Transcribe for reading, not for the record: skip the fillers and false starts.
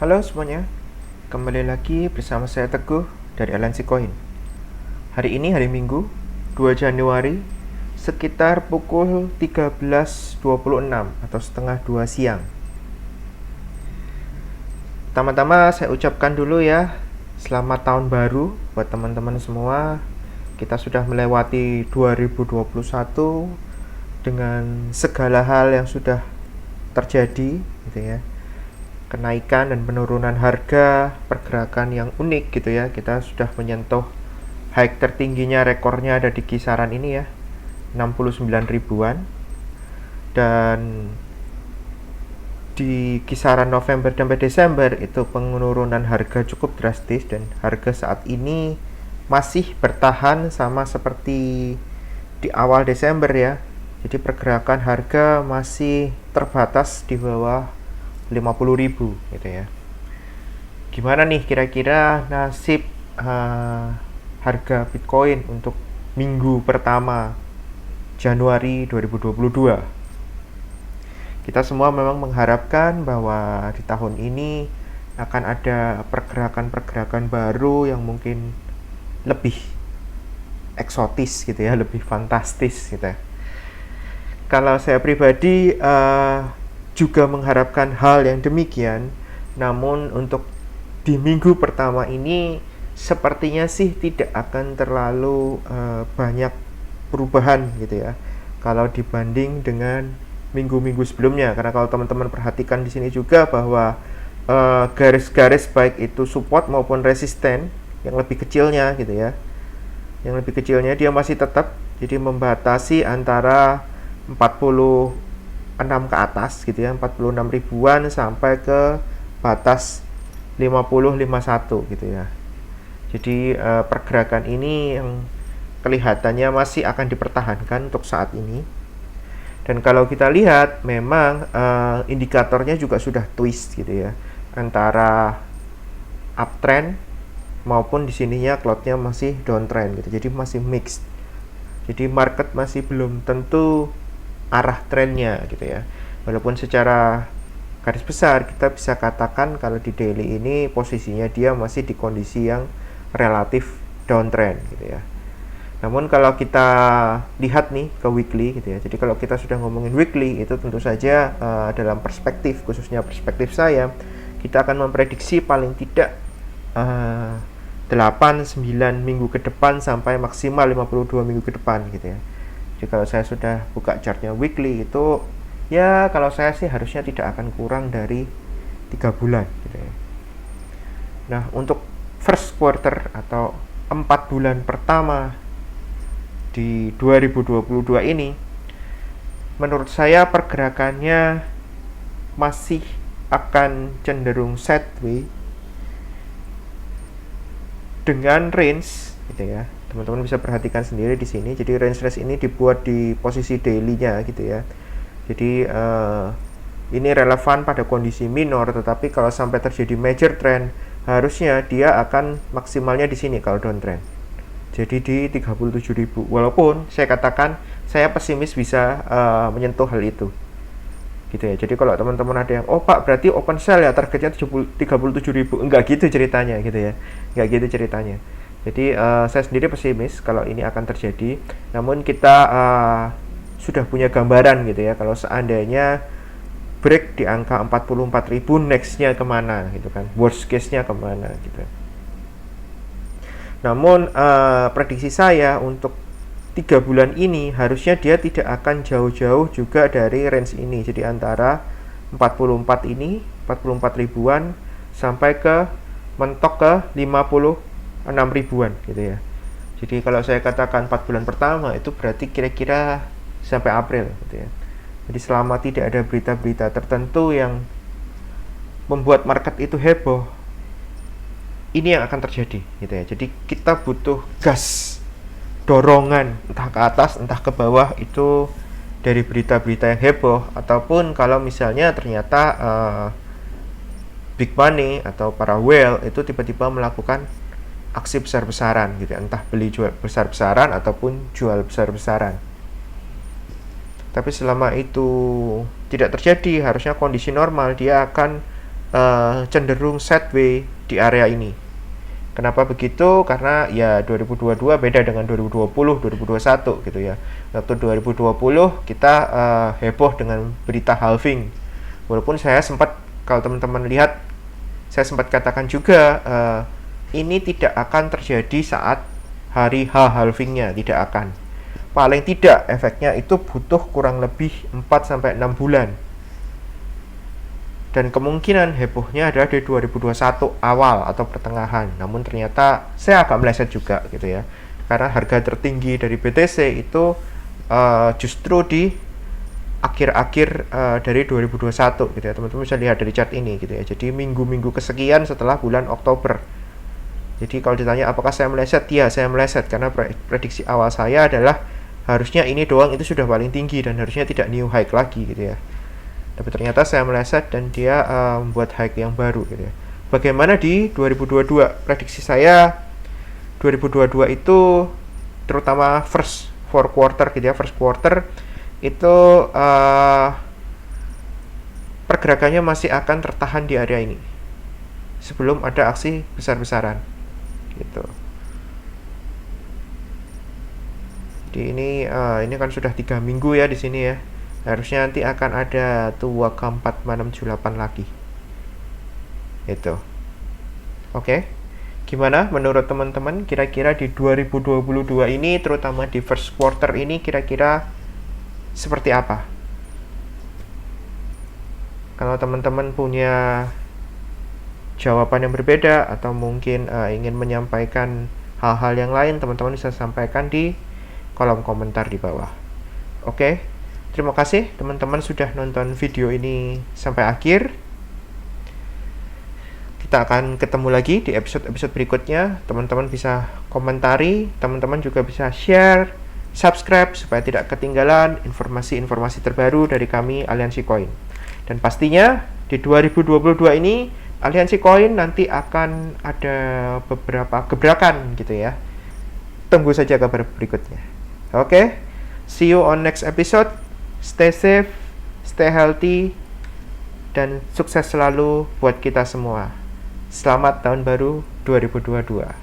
Halo semuanya, kembali lagi bersama saya Teguh dari LNC Coin. Hari ini hari Minggu, 2 Januari, sekitar pukul 13.26 atau setengah 2 siang. Pertama-tama saya ucapkan dulu ya, selamat tahun baru buat teman-teman semua. Kita sudah melewati 2021 dengan segala hal yang sudah terjadi gitu ya. Kenaikan dan penurunan harga, pergerakan yang unik gitu ya. Kita sudah menyentuh high tertingginya, rekornya ada di kisaran ini ya, 69 ribuan. Dan di kisaran November sampai Desember itu penurunan harga cukup drastis, dan harga saat ini masih bertahan sama seperti di awal Desember ya. Jadi pergerakan harga masih terbatas di bawah 50.000 gitu ya. Gimana nih kira-kira nasib harga Bitcoin untuk minggu pertama Januari 2022? Kita semua memang mengharapkan bahwa di tahun ini akan ada pergerakan-pergerakan baru yang mungkin lebih eksotis gitu ya, lebih fantastis gitu ya. Kalau saya pribadi juga mengharapkan hal yang demikian, namun untuk di minggu pertama ini sepertinya sih tidak akan terlalu banyak perubahan gitu ya kalau dibanding dengan minggu-minggu sebelumnya. Karena kalau teman-teman perhatikan di sini juga bahwa garis-garis baik itu support maupun resisten yang lebih kecilnya gitu ya, yang lebih kecilnya dia masih tetap jadi membatasi antara 46 ke atas gitu ya, 46 ribuan sampai ke batas 50-51 gitu ya. Jadi pergerakan ini yang kelihatannya masih akan dipertahankan untuk saat ini. Dan kalau kita lihat memang indikatornya juga sudah twist gitu ya, antara uptrend maupun di sininya cloudnya masih downtrend gitu. Jadi masih mixed. Jadi market masih belum tentu arah trennya gitu ya. Walaupun secara garis besar kita bisa katakan kalau di daily ini posisinya dia masih di kondisi yang relatif downtrend gitu ya. Namun kalau kita lihat nih ke weekly gitu ya. Jadi kalau kita sudah ngomongin weekly itu tentu saja dalam perspektif, khususnya perspektif saya, kita akan memprediksi paling tidak 8-9 minggu ke depan sampai maksimal 52 minggu ke depan gitu ya. Jadi kalau saya sudah buka chartnya weekly itu ya kalau saya sih harusnya tidak akan kurang dari 3 bulan gitu ya. Nah untuk first quarter atau 4 bulan pertama di 2022 ini, menurut saya pergerakannya masih akan cenderung sideways dengan range gitu ya. Teman-teman bisa perhatikan sendiri di sini. Jadi range ini dibuat di posisi daily-nya gitu ya. Jadi ini relevan pada kondisi minor, tetapi kalau sampai terjadi major trend harusnya dia akan maksimalnya di sini kalau downtrend. Jadi di 37.000. Walaupun saya katakan saya pesimis bisa menyentuh hal itu. Gitu ya. Jadi kalau teman-teman ada yang, "Oh, Pak, berarti open sell ya, targetnya 37.000." Enggak gitu ceritanya gitu ya. Enggak gitu ceritanya. Jadi saya sendiri pesimis kalau ini akan terjadi. Namun kita sudah punya gambaran gitu ya, kalau seandainya break di angka 44.000, next-nya kemana gitu kan, worst case-nya kemana gitu. Namun prediksi saya untuk 3 bulan ini harusnya dia tidak akan jauh-jauh juga dari range ini. Jadi antara 44 ini, 44 ribuan sampai ke mentok ke 56 ribuan gitu ya. Jadi kalau saya katakan 4 bulan pertama itu berarti kira-kira sampai April gitu ya. Jadi selama tidak ada berita-berita tertentu yang membuat market itu heboh, ini yang akan terjadi gitu ya. Jadi kita butuh gas, dorongan entah ke atas entah ke bawah itu dari berita-berita yang heboh, ataupun kalau misalnya ternyata big money atau para whale itu tiba-tiba melakukan aksi besar-besaran gitu ya, entah beli jual besar-besaran ataupun jual besar-besaran. Tapi selama itu tidak terjadi, harusnya kondisi normal dia akan cenderung sideways di area ini. Kenapa begitu? Karena ya 2022 beda dengan 2020, 2021 gitu ya. Waktu 2020 kita heboh dengan berita halving. Walaupun saya sempat, kalau teman-teman lihat, saya sempat katakan juga ini tidak akan terjadi saat hari halvingnya, tidak akan. Paling tidak efeknya itu butuh kurang lebih 4-6 bulan. Dan kemungkinan hebohnya adalah di 2021 awal atau pertengahan. Namun ternyata saya agak meleset juga gitu ya. Karena harga tertinggi dari BTC itu justru di akhir-akhir dari 2021 gitu ya. Teman-teman bisa lihat dari chart ini gitu ya. Jadi minggu-minggu kesekian setelah bulan Oktober. Jadi kalau ditanya apakah saya meleset? Ya, saya meleset karena prediksi awal saya adalah harusnya ini doang itu sudah paling tinggi dan harusnya tidak new high lagi gitu ya. Tapi ternyata saya meleset dan dia membuat high yang baru gitu ya. Bagaimana di 2022? Prediksi saya 2022 itu terutama first quarter gitu ya, first quarter itu pergerakannya masih akan tertahan di area ini sebelum ada aksi besar-besaran gitu. Di ini kan sudah 3 minggu ya di sini ya. Harusnya nanti akan ada 2 ke 4 678 lagi. Itu. Oke. Gimana menurut teman-teman kira-kira di 2022 ini terutama di first quarter ini kira-kira seperti apa? Kalau teman-teman punya jawaban yang berbeda atau mungkin ingin menyampaikan hal-hal yang lain, teman-teman bisa sampaikan di kolom komentar di bawah. Oke. Terima kasih teman-teman sudah nonton video ini sampai akhir. Kita akan ketemu lagi di episode-episode berikutnya. Teman-teman bisa komentari, teman-teman juga bisa share, subscribe supaya tidak ketinggalan informasi-informasi terbaru dari kami Aliansi Koin. Dan pastinya di 2022 ini Aliansi Koin nanti akan ada beberapa gebrakan gitu ya. Tunggu saja kabar berikutnya. Oke. See you on next episode. Stay safe, stay healthy, dan sukses selalu buat kita semua. Selamat tahun baru 2022.